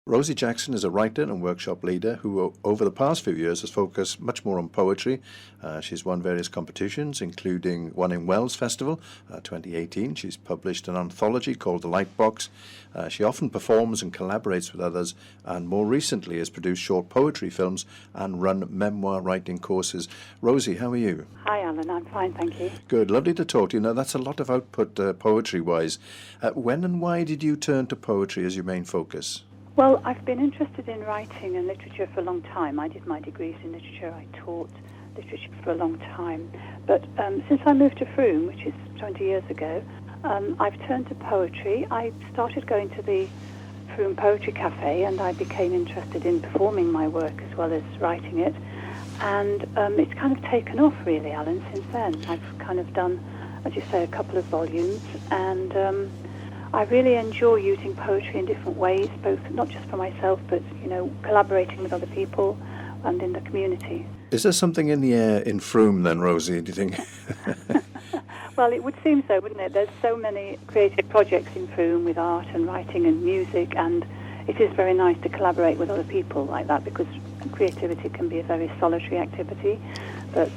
Rosie Jackson is a writer and workshop leader who, over the past few years, has focused much more on poetry. She's won various competitions, including one in Wells Festival 2018. She's published an anthology called The Lightbox. She often performs and collaborates with others, and more recently has produced short poetry films and run memoir writing courses. Rosie, how are you? Hi, Alan. I'm fine, thank you. Good. Lovely to talk to you. Now, that's a lot of output poetry-wise. When and why did you turn to poetry as your main focus? Well, I've been interested in writing and literature for a long time. I did my degrees in literature. I taught literature for a long time. But since I moved to Frome, which is 20 years ago, I've turned to poetry. I started going to the Frome Poetry Cafe, and I became interested in performing my work as well as writing it. And it's kind of taken off, really, Alan, since then. I've kind of done, as you say, a couple of volumes, and I really enjoy using poetry in different ways, both not just for myself, but, collaborating with other people and in the community. Is there something in the air in Frome then, Rosie, do you think? Well, it would seem so, wouldn't it? There's so many creative projects in Frome with art and writing and music, and it is very nice to collaborate with other people like that, because creativity can be a very solitary activity, but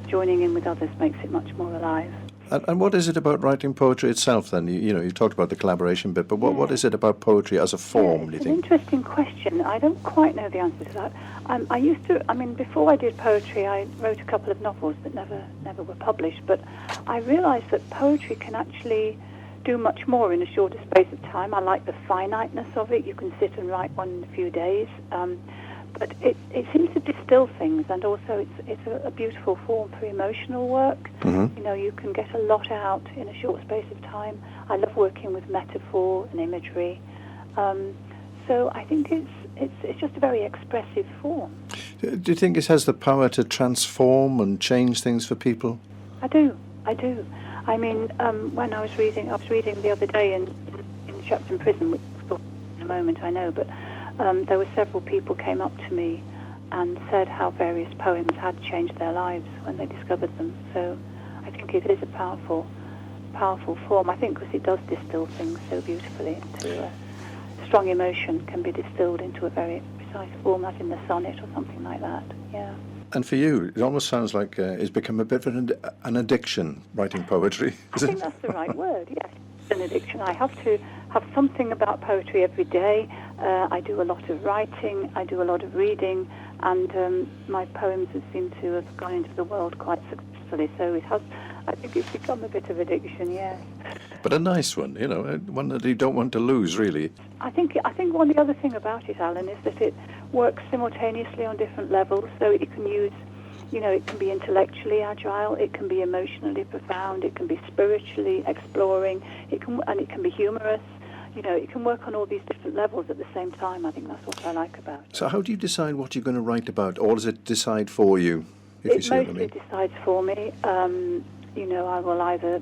joining in with others makes it much more alive. And what is it about writing poetry itself then? You talked about the collaboration bit, but what is it about poetry as a form, do you think? It's an interesting question. I don't quite know the answer to that. Before I did poetry, I wrote a couple of novels that never were published, but I realised that poetry can actually do much more in a shorter space of time. I like the finiteness of it. You can sit and write one in a few days. But it seems to distill things, and also it's a beautiful form for emotional work. Mm-hmm. You can get a lot out in a short space of time. I love working with metaphor and imagery. So I think it's just a very expressive form. Do you think it has the power to transform and change things for people? I do. I mean, when I was reading the other day in Shepton Prison, which in a moment I know, but there were several people came up to me and said how various poems had changed their lives when they discovered them. So I think it is a powerful form. I think because it does distill things so beautifully into a strong emotion can be distilled into a very precise form, as in the sonnet or something like that. Yeah. And for you, it almost sounds like it's become a bit of an addiction, writing poetry. I think that's the right word, yes. It's an addiction. I have to have something about poetry every day. I do a lot of writing, I do a lot of reading, and my poems seem to have gone into the world quite successfully. So I think it's become a bit of addiction, yes. But a nice one, one that you don't want to lose, really. I think the other thing about it, Alan, is that it works simultaneously on different levels. So it can use, it can be intellectually agile, it can be emotionally profound, it can be spiritually exploring, it can be humorous. It can work on all these different levels at the same time. I think that's what I like about it. So how do you decide what you're going to write about, or does it decide for you? It mostly decides for me. I will either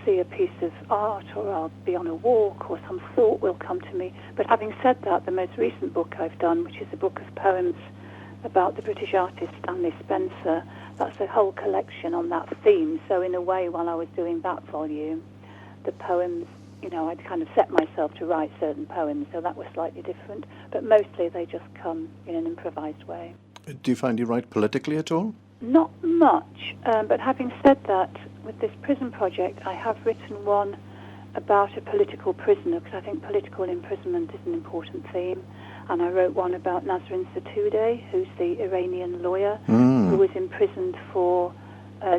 see a piece of art, or I'll be on a walk, or some thought will come to me. But having said that, the most recent book I've done, which is a book of poems about the British artist Stanley Spencer, that's a whole collection on that theme. So in a way, while I was doing that volume, the poems, I'd kind of set myself to write certain poems, so that was slightly different. But mostly they just come in an improvised way. Do you find you write politically at all? Not much, but having said that, with this prison project, I have written one about a political prisoner, because I think political imprisonment is an important theme. And I wrote one about Nasrin Sotoudeh, who's the Iranian lawyer who was imprisoned for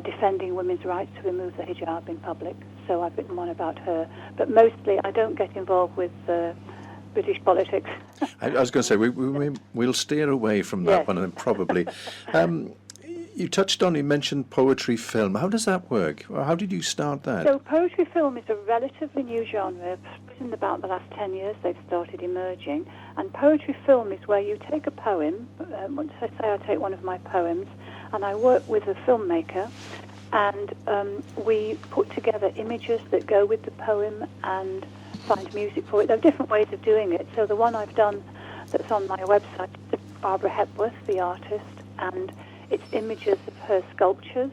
defending women's rights to remove the hijab in public. So I've written one about her. But mostly I don't get involved with British politics. I was going to say, we'll steer away from that Yes. one, probably. You mentioned poetry film. How does that work? How did you start that? So poetry film is a relatively new genre. In about the last 10 years they've started emerging. And poetry film is where you take a poem, say I take one of my poems, and I work with a filmmaker, and we put together images that go with the poem and find music for it. There are different ways of doing it. So the one I've done that's on my website is Barbara Hepworth, the artist, and it's images of her sculptures,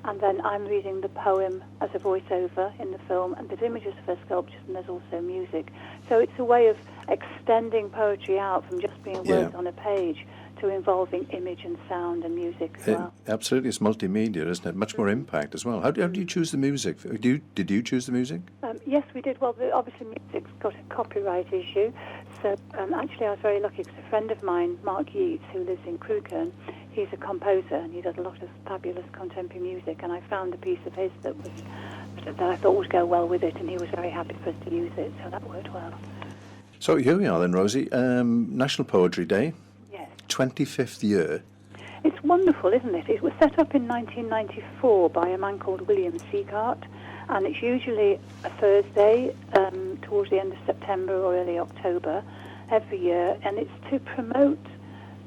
and then I'm reading the poem as a voiceover in the film, and there's images of her sculptures, and there's also music. So it's a way of extending poetry out from just being words on a page to involving image and sound and music as well. Absolutely, it's multimedia, isn't it? Much more impact as well. How do you choose the music? Did you choose the music? Yes, we did. Well, obviously music's got a copyright issue. So actually I was very lucky because a friend of mine, Mark Yeats, who lives in Crewkerne, he's a composer and he does a lot of fabulous contemporary music, and I found a piece of his that I thought would go well with it, and he was very happy for us to use it, so that worked well. So here we are then, Rosie. National Poetry Day. Yes. 25th year. It's wonderful, isn't it? It was set up in 1994 by a man called William Seacart, and it's usually a Thursday towards the end of September or early October every year, and it's to promote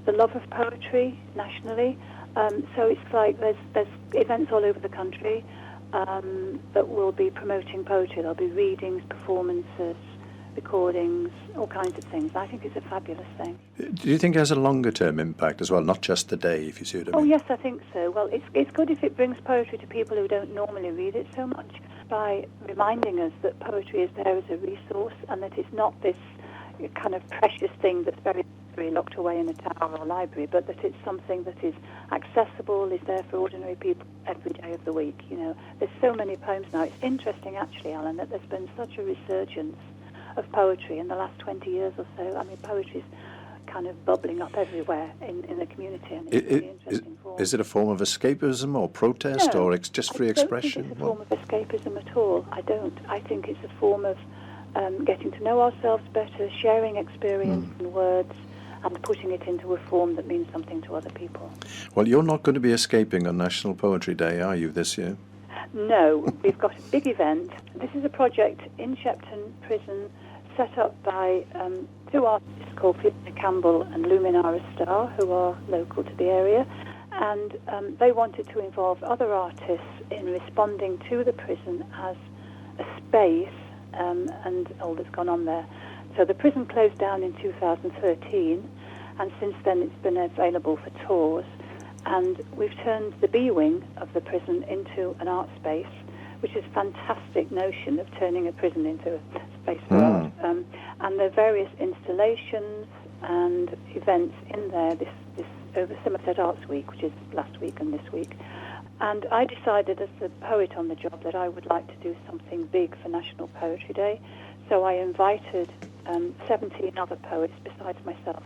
the love of poetry nationally. So it's like there's events all over the country that will be promoting poetry. There'll be readings, performances, recordings, all kinds of things. I think it's a fabulous thing. Do you think it has a longer-term impact as well, not just the day, if you see what I mean? Oh, yes, I think so. Well, it's good if it brings poetry to people who don't normally read it so much, by reminding us that poetry is there as a resource and that it's not this kind of precious thing that's very, very locked away in a tower or library, but that it's something that is accessible, is there for ordinary people every day of the week. You know, there's so many poems now. It's interesting, actually, Alan, that there's been such a resurgence of poetry in the last 20 years or so. I mean, poetry's kind of bubbling up everywhere in the community, and it's a really interesting form. Is it a form of escapism or protest, or it's just free expression? I don't think it's a form of escapism at all. I don't. I think it's a form of getting to know ourselves better, sharing experience in words, and putting it into a form that means something to other people. Well, you're not going to be escaping on National Poetry Day, are you, this year? No, we've got a big event. This is a project in Shepton Prison set up by two artists called Fiona Campbell and Luminara Starr, who are local to the area, and they wanted to involve other artists in responding to the prison as a space, and all that's gone on there. So the prison closed down in 2013, and since then it's been available for tours, and we've turned the B wing of the prison into an art space, which is a fantastic notion of turning a prison into a space for art. And there are various installations and events in there this over Somerset Arts Week, which is last week and this week. And I decided as the poet on the job that I would like to do something big for National Poetry Day. So I invited 17 other poets besides myself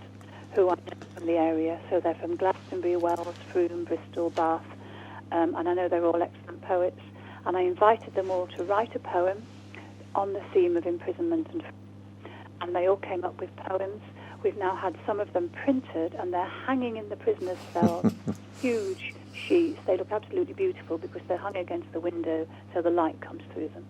who I know from the area. So they're from Glastonbury, Wells, Frome, Bristol, Bath, and I know they're all excellent poets. And I invited them all to write a poem on the theme of imprisonment, and they all came up with poems. We've now had some of them printed, and they're hanging in the prisoners' cells, huge sheets. They look absolutely beautiful because they're hung against the window so the light comes through them,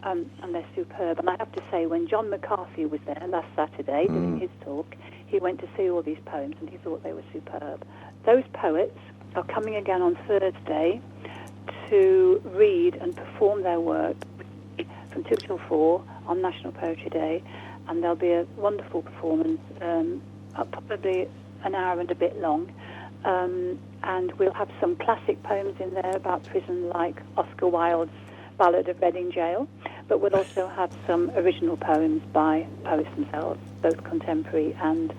and they're superb. And I have to say, when John McCarthy was there last Saturday doing his talk, he went to see all these poems, and he thought they were superb. Those poets are coming again on Thursday to read and perform their work from 2 till 4 on National Poetry Day, and there'll be a wonderful performance, probably an hour and a bit long, and we'll have some classic poems in there about prison, like Oscar Wilde's Ballad of Reading Jail, but we'll also have some original poems by poets themselves, both contemporary and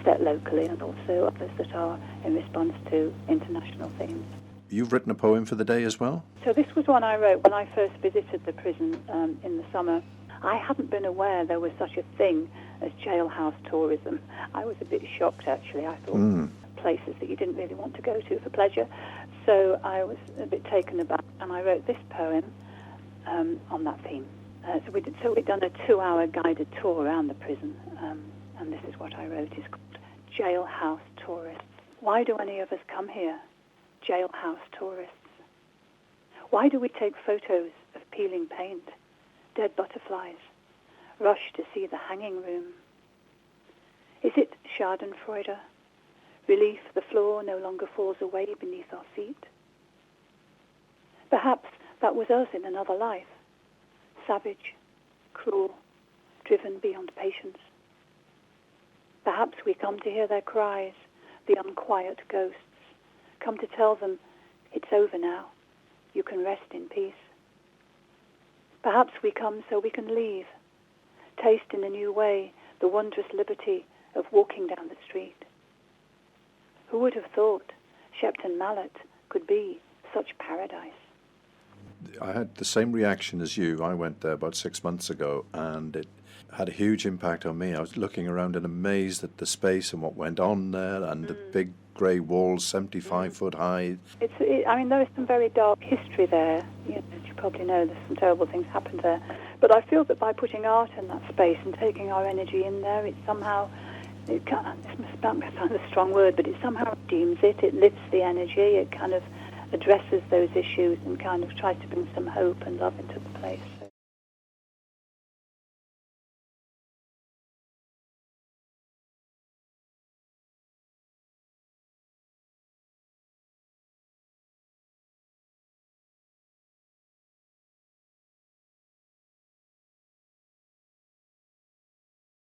set locally, and also others that are in response to international themes. You've written a poem for the day as well? So this was one I wrote when I first visited the prison in the summer. I hadn't been aware there was such a thing as jailhouse tourism. I was a bit shocked, actually. I thought places that you didn't really want to go to for pleasure. So I was a bit taken aback, and I wrote this poem on that theme. So we'd done a 2-hour guided tour around the prison, and this is what I wrote. It's called Jailhouse Tourists. Why do any of us come here? Jailhouse tourists. Why do we take photos of peeling paint, dead butterflies, rush to see the hanging room? Is it schadenfreude, relief the floor no longer falls away beneath our feet? Perhaps that was us in another life, savage, cruel, driven beyond patience. Perhaps we come to hear their cries, the unquiet ghosts, come to tell them it's over now, you can rest in peace. Perhaps we come so we can leave, taste in a new way the wondrous liberty of walking down the street. Who would have thought Shepton Mallet could be such paradise? I had the same reaction as you. I went there about 6 months ago, and it had a huge impact on me. I was looking around and amazed at the space and what went on there, and the big grey walls, 75 foot high. I mean, there is some very dark history there. You know, as you probably know, there's some terrible things happened there. But I feel that by putting art in that space and taking our energy in there, it somehow, this must sound a strong word, but it somehow redeems it. It lifts the energy. It kind of addresses those issues and kind of tries to bring some hope and love into the place.